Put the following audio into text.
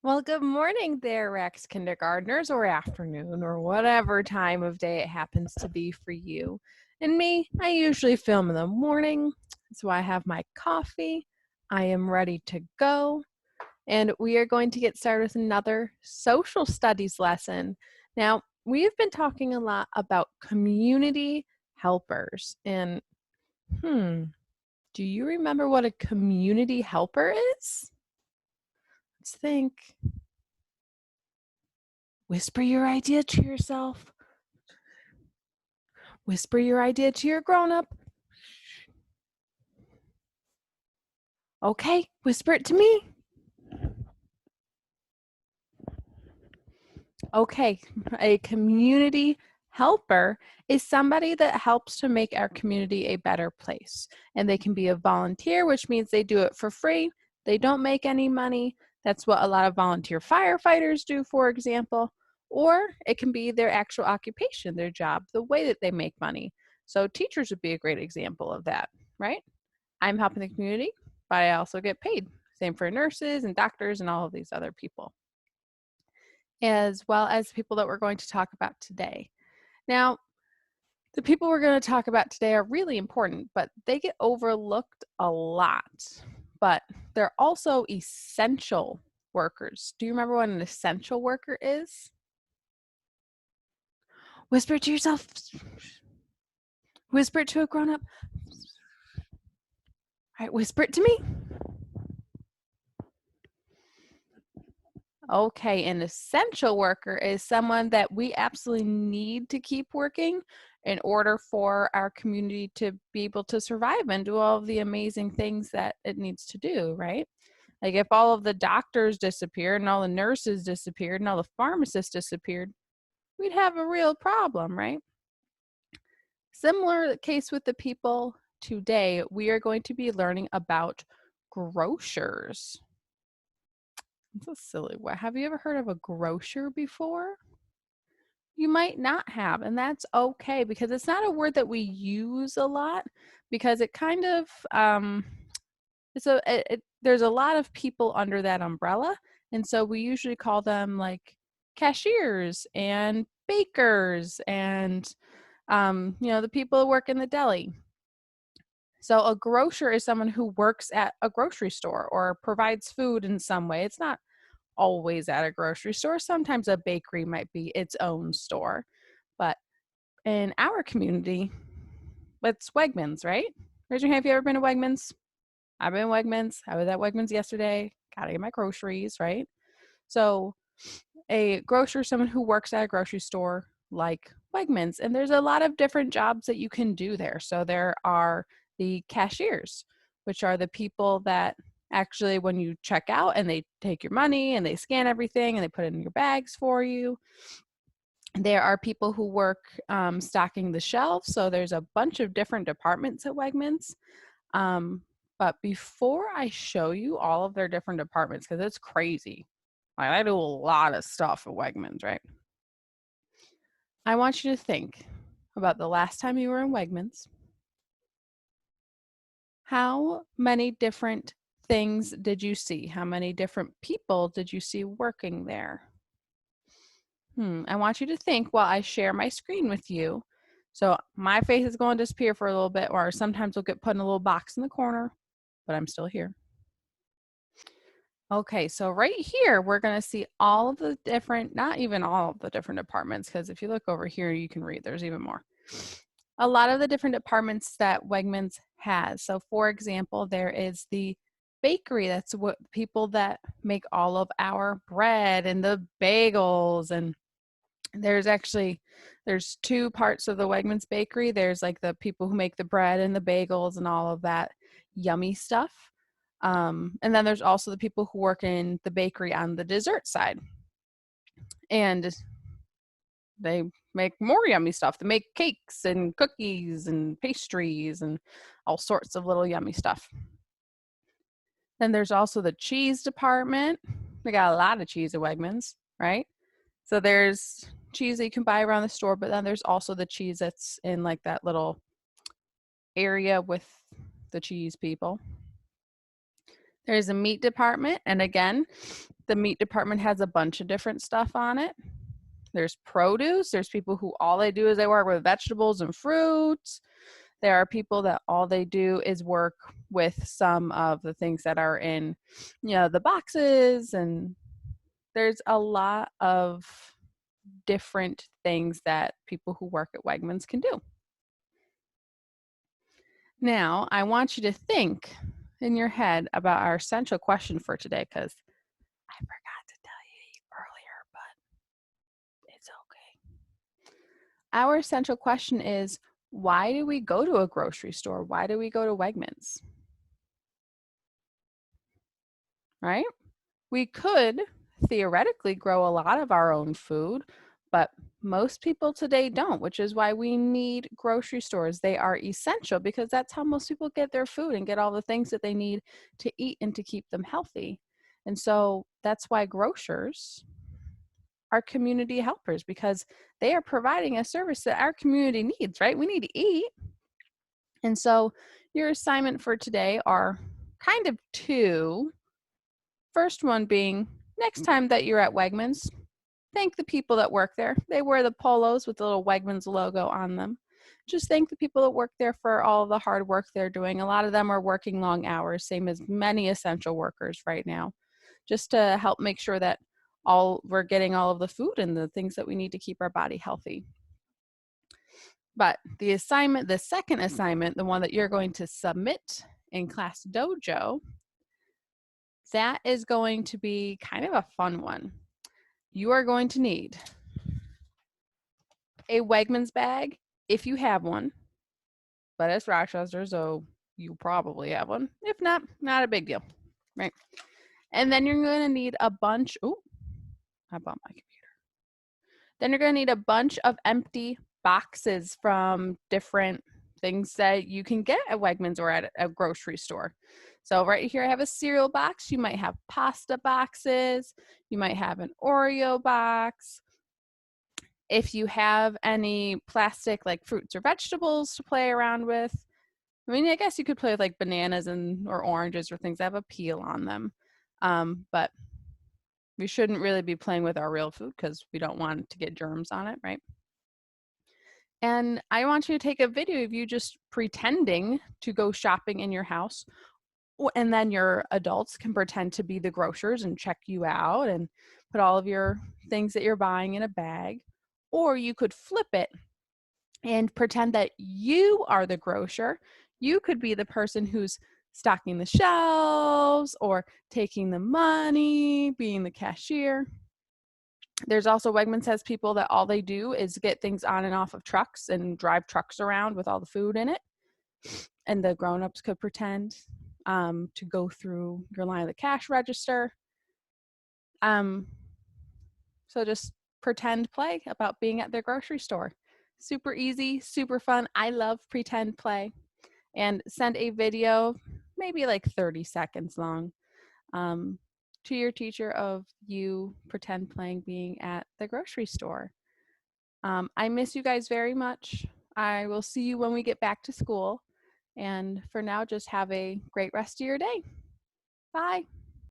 Well, good morning there, Rex kindergartners, or afternoon, or whatever time of day it happens to be for you. And me, I usually film in the morning, so I have my coffee. I am ready to go, and we are going to get started with another social studies lesson. Now, we have been talking a lot about community helpers, and do you remember what a community helper is? Let's think. Whisper your idea to yourself. Whisper your idea to your grown-up. Okay, whisper it to me. Okay, a community helper is somebody that helps to make our community a better place. And they can be a volunteer, which means they do it for free. They don't make any money. That's what a lot of volunteer firefighters do, for example. Or it can be their actual occupation, their job, the way that they make money. So teachers would be a great example of that, right? I'm helping the community, but I also get paid. Same for nurses and doctors and all of these other people, as well as people that we're going to talk about today. Now, the people we're going to talk about today are really important, but they get overlooked a lot. But they're also essential workers. Do you remember what an essential worker is? Whisper it to yourself. Whisper it to a grown-up. All right, whisper it to me. Okay, an essential worker is someone that we absolutely need to keep working in order for our community to be able to survive and do all of the amazing things that it needs to do, right? Like if all of the doctors disappeared and all the nurses disappeared and all the pharmacists disappeared, we'd have a real problem, right? Similar case with the people today, we are going to be learning about grocers. That's a silly one. Have you ever heard of a grocer before? You might not have, and that's okay because it's not a word that we use a lot because it kind of there's a lot of people under that umbrella, and so we usually call them like cashiers and bakers and the people who work in the deli. So a grocer is someone who works at a grocery store or provides food in some way. It's not always at a grocery store. Sometimes a bakery might be its own store. But in our community, it's Wegmans, right? Raise your hand if you've ever been to Wegmans. I've been to Wegmans. I was at Wegmans yesterday. Gotta get my groceries, right? So a grocer is someone who works at a grocery store like Wegmans. And there's a lot of different jobs that you can do there. So there are the cashiers, which are the people that actually, when you check out and they take your money and they scan everything and they put it in your bags for you. There are people who work stocking the shelves. So there's a bunch of different departments at Wegmans. But before I show you all of their different departments, because it's crazy, like I do a lot of stuff at Wegmans, right? I want you to think about the last time you were in Wegmans. How many different things did you see? How many different people did you see working there? I want you to think while I share my screen with you. So my face is going to disappear for a little bit, or sometimes we'll get put in a little box in the corner, but I'm still here. Okay, so right here, we're going to see all of the different, not even all of the different departments, because if you look over here, you can read, there's even more. A lot of the different departments that Wegmans has. So for example, there is the bakery. That's what people that make all of our bread and the bagels. And there's two parts of the Wegmans bakery. There's like the people who make the bread and the bagels and all of that yummy stuff. And then there's also the people who work in the bakery on the dessert side. And they make more yummy stuff. They make cakes and cookies and pastries and all sorts of little yummy stuff. Then there's also the cheese department. They got a lot of cheese at Wegmans, right? So there's cheese that you can buy around the store, but then there's also the cheese that's in like that little area with the cheese people. There's a meat department, and again, The meat department has a bunch of different stuff on it. There's produce. There's people who all they do is they work with vegetables and fruits. There are people that all they do is work with some of the things that are in, the boxes. And there's a lot of different things that people who work at Wegmans can do. Now, I want you to think in your head about our central question for today, because I forgot to tell you earlier, but it's okay. Our central question is, why do we go to a grocery store? Why do we go to Wegmans? Right? We could theoretically grow a lot of our own food, but most people today don't, which is why we need grocery stores. They are essential because that's how most people get their food and get all the things that they need to eat and to keep them healthy. And so that's why grocers are community helpers, because they are providing a service that our community needs, right? We need to eat. And so your assignment for today are kind of two. First one being, next time that you're at Wegmans, thank the people that work there. They wear the polos with the little Wegmans logo on them. Just thank the people that work there for all the hard work they're doing. A lot of them are working long hours, same as many essential workers right now, just to help make sure that we're getting all of the food and the things that we need to keep our body healthy. But the second assignment, the one that you're going to submit in Class Dojo, that is going to be kind of a fun one. You are going to need a Wegmans bag if you have one, but it's Rochester, so you probably have one. If not, not a big deal, right? And then you're going to need a bunch. Oh, I bought my computer. Then you're going to need a bunch of empty boxes from different things that you can get at Wegmans or at a grocery store. So right here I have a cereal box. You might have pasta boxes. You might have an Oreo box. If you have any plastic like fruits or vegetables to play around with, I mean, I guess you could play with like bananas or oranges or things that have a peel on them. But we shouldn't really be playing with our real food because we don't want to get germs on it, right? And I want you to take a video of you just pretending to go shopping in your house. And then your adults can pretend to be the grocers and check you out and put all of your things that you're buying in a bag. Or you could flip it and pretend that you are the grocer. You could be the person who's stocking the shelves or taking the money, being the cashier. There's also Wegmans has people that all they do is get things on and off of trucks and drive trucks around with all the food in it. And the grown-ups could pretend to go through your line of the cash register. So just pretend play about being at their grocery store. Super easy, super fun. I love pretend play. And send a video, maybe like 30 seconds long, to your teacher of you pretend playing being at the grocery store. I miss you guys very much. I will see you when we get back to school. And for now, just have a great rest of your day. Bye.